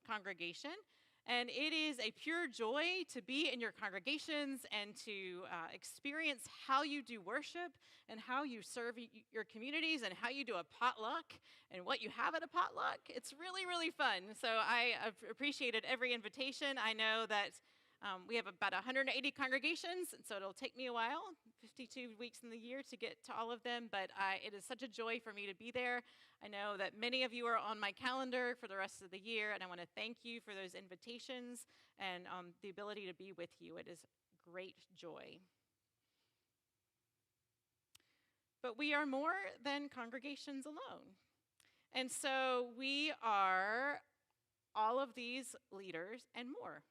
congregation. And it is a pure joy to be in your congregations and to experience how you do worship and how you serve your communities and how you do a potluck and what you have at a potluck. It's really, really fun. So I have appreciated every invitation. I know that We have about 180 congregations, and so it'll take me a while, 52 weeks in the year, to get to all of them, but it is such a joy for me to be there. I know that many of you are on my calendar for the rest of the year, and I want to thank you for those invitations and the ability to be with you. It is great joy. But we are more than congregations alone. And so we are all of these leaders and more.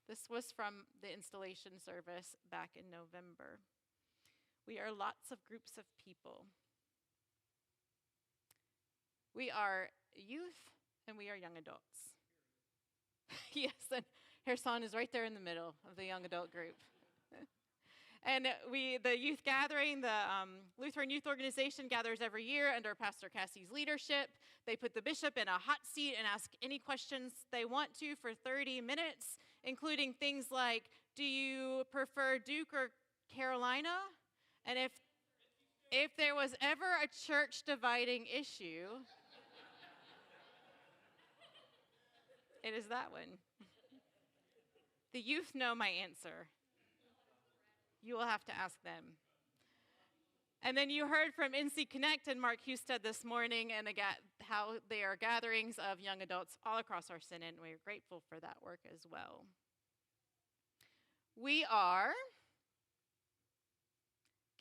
This was from the installation service back in November. We are lots of groups of people. We are youth and we are young adults. Yes, and Herson is right there in the middle of the young adult group. And the youth gathering, the Lutheran Youth Organization gathers every year under Pastor Cassie's leadership. They put the bishop in a hot seat and ask any questions they want to for 30 minutes, including things like, do you prefer Duke or Carolina? And if there was ever a church dividing issue, it is that one. The youth know my answer. You will have to ask them. And then you heard from NC Connect and Mark Husted this morning and how they are gatherings of young adults all across our synod, and we are grateful for that work as well. We are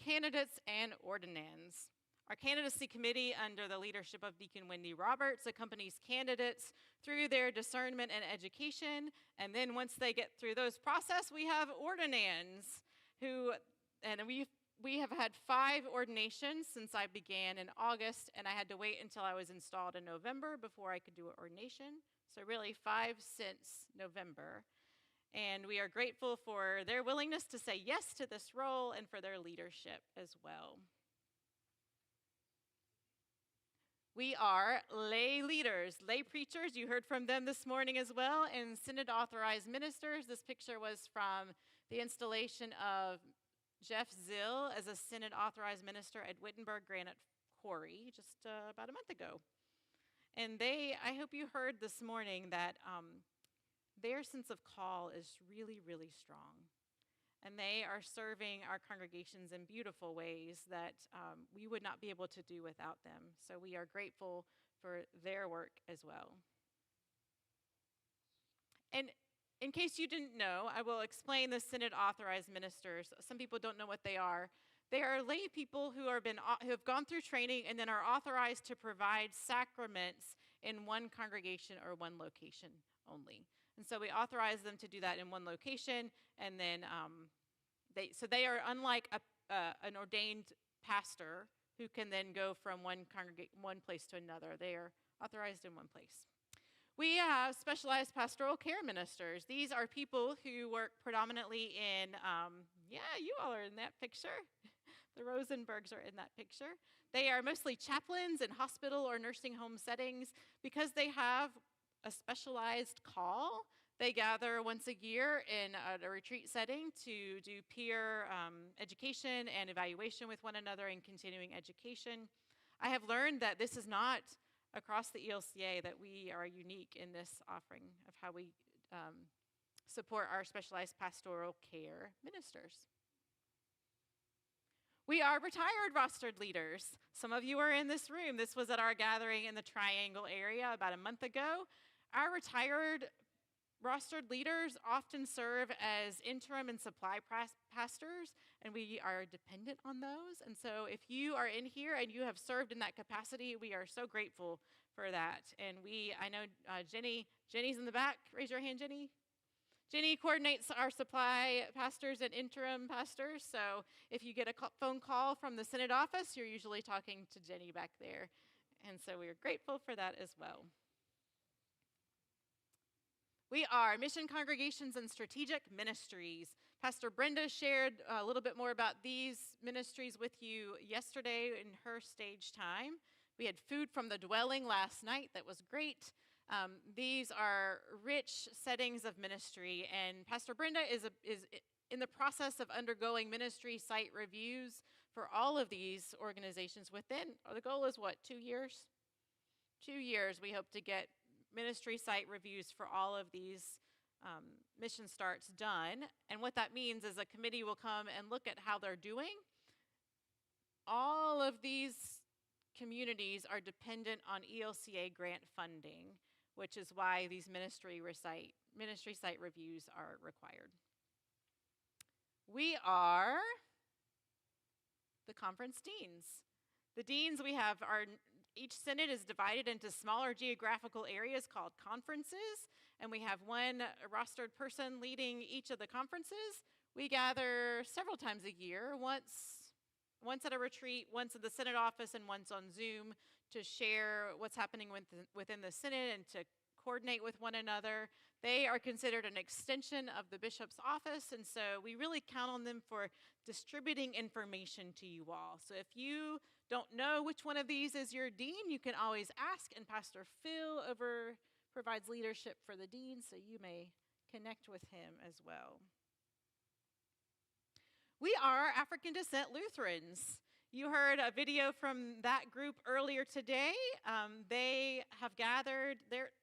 candidates and ordinands. Our candidacy committee, under the leadership of Deacon Wendy Roberts, accompanies candidates through their discernment and education, and then once they get through those process, we have ordinands. We have had 5 ordinations since I began in August, and I had to wait until I was installed in November before I could do an ordination. So really 5 since November. And we are grateful for their willingness to say yes to this role and for their leadership as well. We are lay leaders, lay preachers. You heard from them this morning as well, and synod authorized ministers. This picture was from the installation of Jeff Zill as a synod authorized minister at Wittenberg Granite Quarry just about a month ago. And I hope you heard this morning that their sense of call is really, really strong. And they are serving our congregations in beautiful ways that we would not be able to do without them. So we are grateful for their work as well. And in case you didn't know, I will explain the synod authorized ministers. Some people don't know what they are. They are lay people who have gone through training and then are authorized to provide sacraments in one congregation or one location only. And so we authorize them to do that in one location, and then they are unlike an ordained pastor who can then go from one place to another. They are authorized in one place. We have specialized pastoral care ministers. These are people who work predominantly in, you all are in that picture. The Rosenbergs are in that picture. They are mostly chaplains in hospital or nursing home settings. Because they have a specialized call, they gather once a year in a retreat setting to do peer education and evaluation with one another in continuing education. I have learned that this is not across the ELCA, that we are unique in this offering of how we support our specialized pastoral care ministers. We are retired rostered leaders. Some of you are in this room. This was at our gathering in the Triangle area about a month ago. Our retired rostered leaders often serve as interim and supply pastors, and we are dependent on those. And so if you are in here and you have served in that capacity, we are so grateful for that. And I know Jenny's in the back. Raise your hand, Jenny. Jenny coordinates our supply pastors and interim pastors. So if you get a phone call from the Synod office, you're usually talking to Jenny back there. And so we are grateful for that as well. We are mission congregations and strategic ministries. Pastor Brenda shared a little bit more about these ministries with you yesterday in her stage time. We had food from the dwelling last night that was great. These are rich settings of ministry, and Pastor Brenda is in the process of undergoing ministry site reviews for all of these organizations the goal is what, 2 years? 2 years we hope to get ministry site reviews for all of these mission starts done. And what that means is a committee will come and look at how they're doing. All of these communities are dependent on ELCA grant funding, which is why these ministry site reviews are required. We are the conference deans. The deans we have each synod is divided into smaller geographical areas called conferences, and we have one rostered person leading each of the conferences. We gather several times a year, once at a retreat, once at the synod office, and once on Zoom to share what's happening within the synod and to coordinate with one another. They are considered an extension of the bishop's office, and so we really count on them for distributing information to you all. So if you don't know which one of these is your dean, you can always ask, and Pastor Phil provides leadership for the dean, so you may connect with him as well. We are African Descent Lutherans. You heard a video from that group earlier today. They have gathered,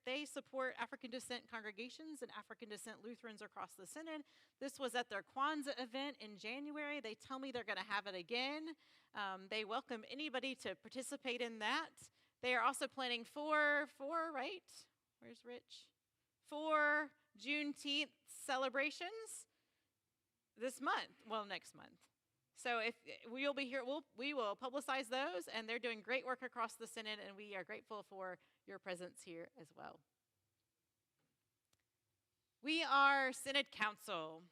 they support African descent congregations and African descent Lutherans across the synod. This was at their Kwanzaa event in January. They tell me they're going to have it again. They welcome anybody to participate in that. They are also planning four, right? Where's Rich? 4 Juneteenth celebrations this month, well, next month. So if we'll be here, we will publicize those, and they're doing great work across the synod, and we are grateful for your presence here as well. We are Synod Council.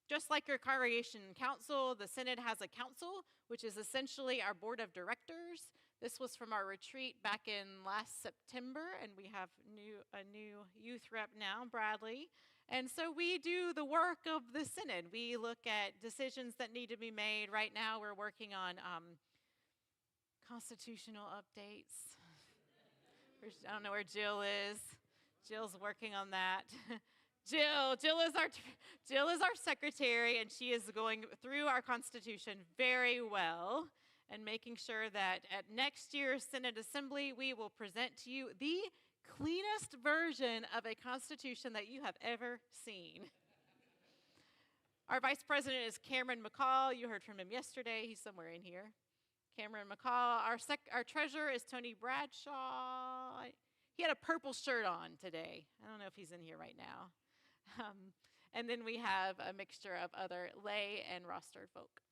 Just like your congregation council, the synod has a council, which is essentially our board of directors. This was from our retreat back in last September, and we have a new youth rep now, Bradley. And so we do the work of the synod. We look at decisions that need to be made. Right now we're working on constitutional updates. I don't know where Jill is. Jill's working on that. Jill is our secretary, and she is going through our Constitution very well and making sure that at next year's Synod Assembly, we will present to you the cleanest version of a Constitution that you have ever seen. Our vice president is Cameron McCall. You heard from him yesterday. He's somewhere in here. Cameron McCall. Our treasurer is Tony Bradshaw. He had a purple shirt on today. I don't know if he's in here right now. And then we have a mixture of other lay and rostered folk.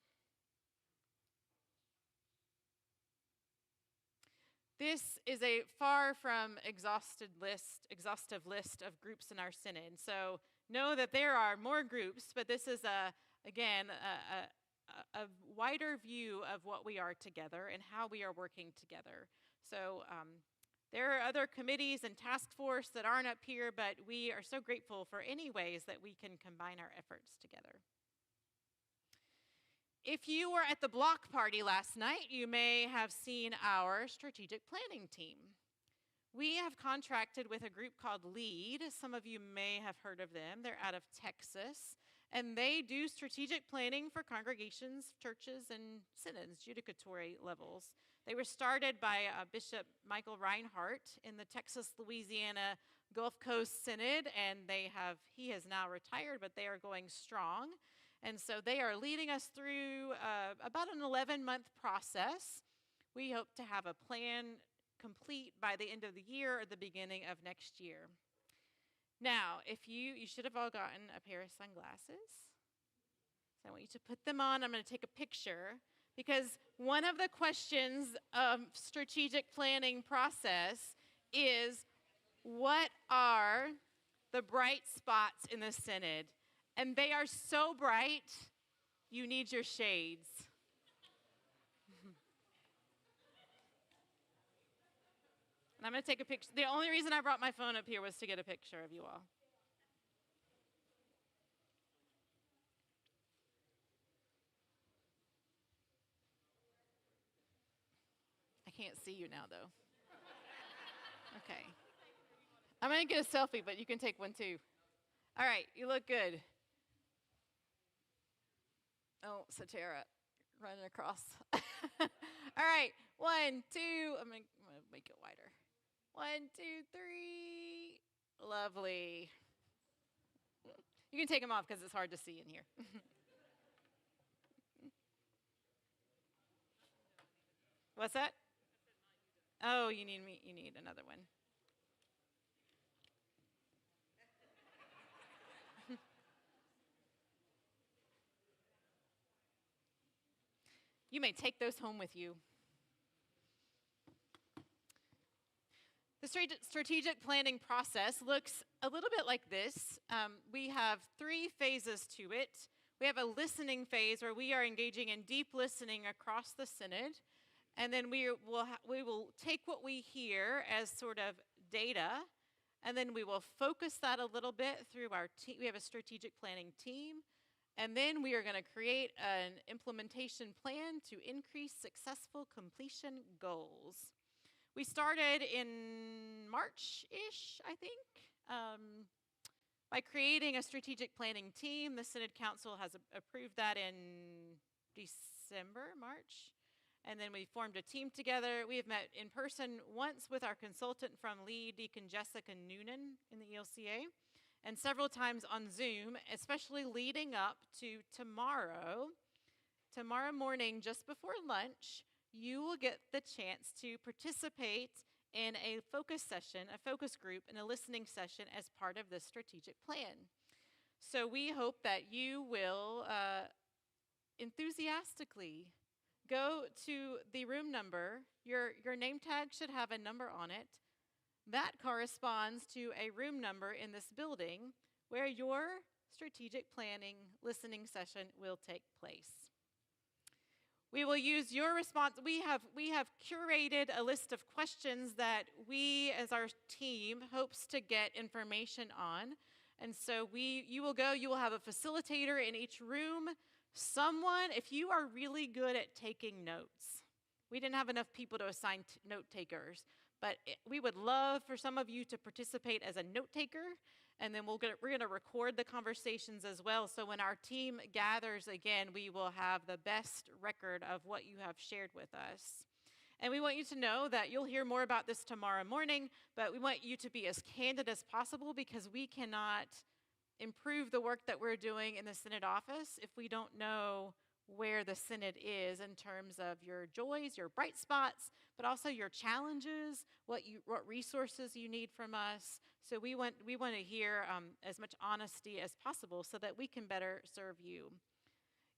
This is a far from exhaustive list of groups in our synod. So know that there are more groups, but this is a wider view of what we are together and how we are working together. So there are other committees and task force that aren't up here, but we are so grateful for any ways that we can combine our efforts together. If you were at the block party last night, you may have seen our strategic planning team. We have contracted with a group called LEAD. Some of you may have heard of them. They're out of Texas, and they do strategic planning for congregations, churches, and synods, judicatory levels. They were started by Bishop Michael Reinhardt in the Texas-Louisiana Gulf Coast Synod, and he has now retired, but they are going strong. And so they are leading us through about an 11-month process. We hope to have a plan complete by the end of the year or the beginning of next year. Now, if you should have all gotten a pair of sunglasses. So I want you to put them on. I'm going to take a picture because one of the questions of strategic planning process is, what are the bright spots in the synod? And they are so bright, you need your shades. And I'm going to take a picture. The only reason I brought my phone up here was to get a picture of you all. I can't see you now, though. Okay. I'm going to get a selfie, but you can take one, too. All right, you look good. Oh, Satara, running across. All right, 1, 2, I'm gonna make it wider. 1, 2, 3, lovely. can take them off because it's hard to see in here. What's that? Oh, you need another one. You may take those home with you. The strategic planning process looks a little bit like this. We have 3 phases to it. We have a listening phase where we are engaging in deep listening across the synod. And then we will take what we hear as sort of data, and then we will focus that a little bit through our team. We have a strategic planning team. And then we are going to create an implementation plan to increase successful completion goals. We started in March-ish, I think, by creating a strategic planning team. The Synod Council has approved that in December, March. And then we formed a team together. We have met in person once with our consultant from Lead, Deacon Jessica Noonan in the ELCA, and several times on Zoom, especially leading up to tomorrow. Tomorrow morning, just before lunch, you will get the chance to participate in a focus session, a focus group, and a listening session as part of this strategic plan. So we hope that you will enthusiastically go to the room number. Your name tag should have a number on it. That corresponds to a room number in this building where your strategic planning listening session will take place. We will use your response. We have curated a list of questions that we as our team hopes to get information on. And so you will have a facilitator in each room. Someone, if you are really good at taking notes, we didn't have enough people to assign note takers, but we would love for some of you to participate as a note taker, and then we're going to record the conversations as well. So when our team gathers again, we will have the best record of what you have shared with us. And we want you to know that you'll hear more about this tomorrow morning, but we want you to be as candid as possible because we cannot improve the work that we're doing in the Synod office if we don't know where the Synod is in terms of your joys, your bright spots, but also your challenges, what resources you need from us. So we want to hear as much honesty as possible so that we can better serve you.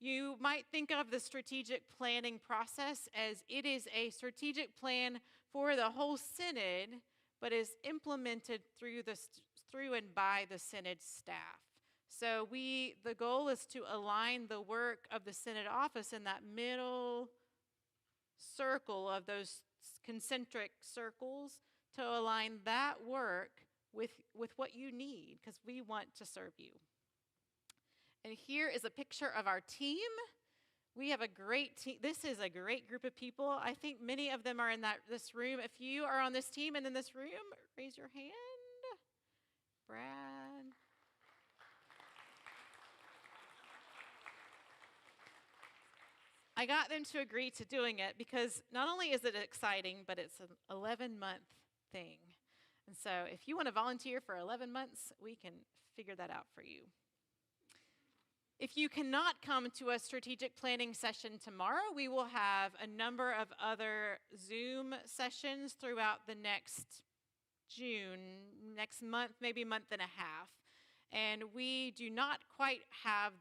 You might think of the strategic planning process as it is a strategic plan for the whole Synod, but is implemented through and by the Synod staff. So the goal is to align the work of the Synod office in that middle circle of those concentric circles, to align that work with what you need, because we want to serve you. And here is a picture of our team. We have a great team. This is a great group of people. I think many of them are in this room. If you are on this team and in this room, raise your hand. Brad. I got them to agree to doing it because not only is it exciting, but it's an 11-month thing. And so if you want to volunteer for 11 months, we can figure that out for you. If you cannot come to a strategic planning session tomorrow, we will have a number of other Zoom sessions throughout the next month, maybe month and a half. And we do not quite have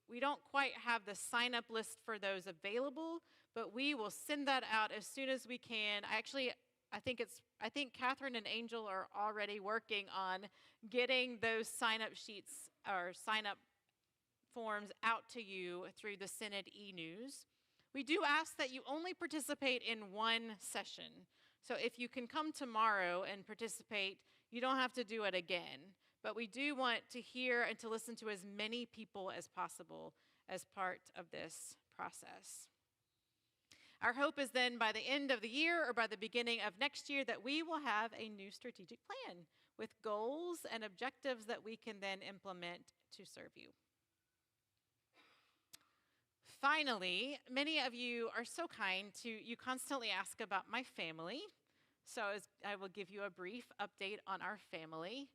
we don't quite have the sign-up list for those available, but we will send that out as soon as we can. I think Catherine and Angel are already working on getting those sign-up sheets or sign-up forms out to you through the Synod e-news. We do ask that you only participate in one session. So if you can come tomorrow and participate, you don't have to do it again. But we do want to hear and to listen to as many people as possible as part of this process. Our hope is then by the end of the year or by the beginning of next year that we will have a new strategic plan with goals and objectives that we can then implement to serve you. Finally, many of you are so kind you constantly ask about my family. So I will give you a brief update on our family.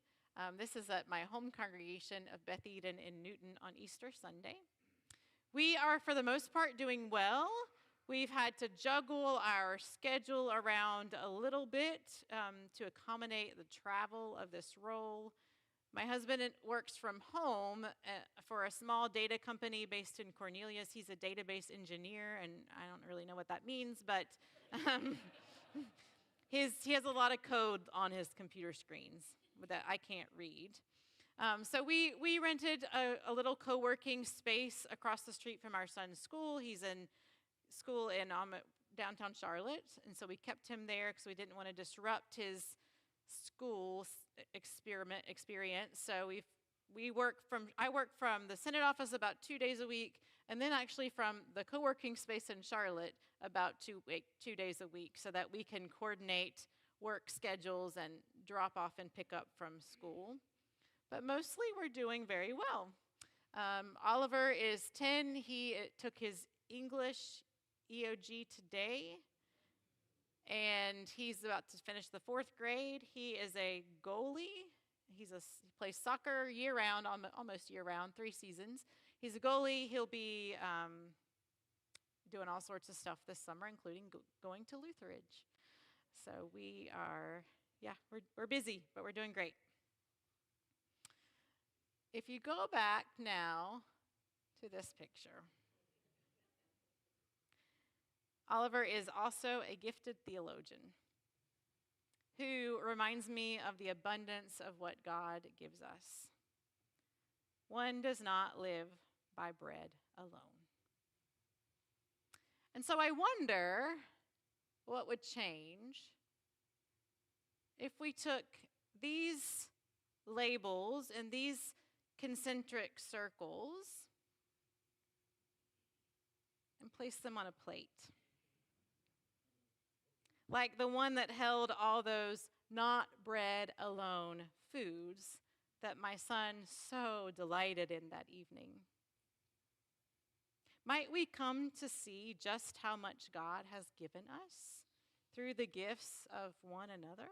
This is at my home congregation of Beth Eden in Newton on Easter Sunday. We are, for the most part, doing well. We've had to juggle our schedule around a little bit to accommodate the travel of this role. My husband works from home for a small data company based in Cornelius. He's a database engineer, and I don't really know what that means, but he has a lot of code on his computer screens that I can't read. So we rented a little co-working space across the street from our son's school. He's in school in downtown Charlotte, and so we kept him there because we didn't want to disrupt his school experience. So I work from the Synod office about 2 days a week, and then actually from the co-working space in Charlotte about 2 days a week, so that we can coordinate work schedules and drop off and pick up from school. But mostly we're doing very well. Oliver is 10. He took his English EOG today, and he's about to finish the 4th grade. He is a goalie. He plays soccer year-round, almost year-round, 3 seasons. He's a goalie. He'll be doing all sorts of stuff this summer, including going to Lutheridge. So we're busy, but we're doing great. If you go back now to this picture, Oliver is also a gifted theologian who reminds me of the abundance of what God gives us. One does not live by bread alone. And so I wonder what would change if we took these labels and these concentric circles and placed them on a plate. Like the one that held all those not bread alone foods that my son so delighted in that evening. Might we come to see just how much God has given us through the gifts of one another?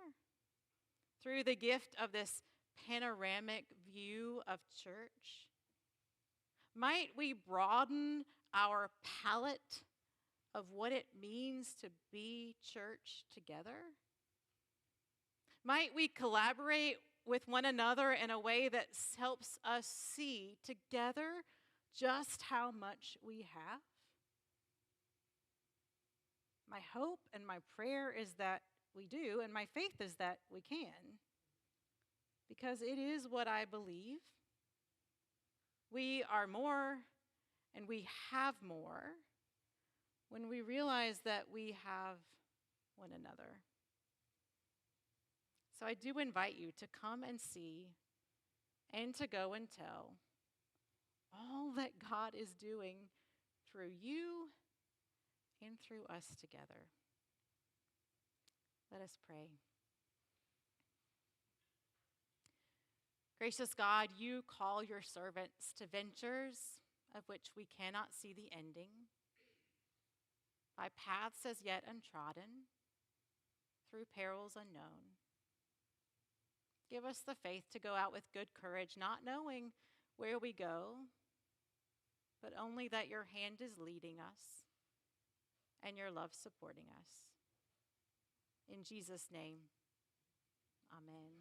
Through the gift of this panoramic view of church? Might we broaden our palette of what it means to be church together? Might we collaborate with one another in a way that helps us see together just how much we have? My hope and my prayer is that we do, and my faith is that we can, because it is what I believe. We are more, and we have more, when we realize that we have one another. So I do invite you to come and see and to go and tell all that God is doing through you and through us together. Let us pray. Gracious God, you call your servants to ventures of which we cannot see the ending, by paths as yet untrodden, through perils unknown. Give us the faith to go out with good courage, not knowing where we go, but only that your hand is leading us and your love supporting us. In Jesus' name, amen.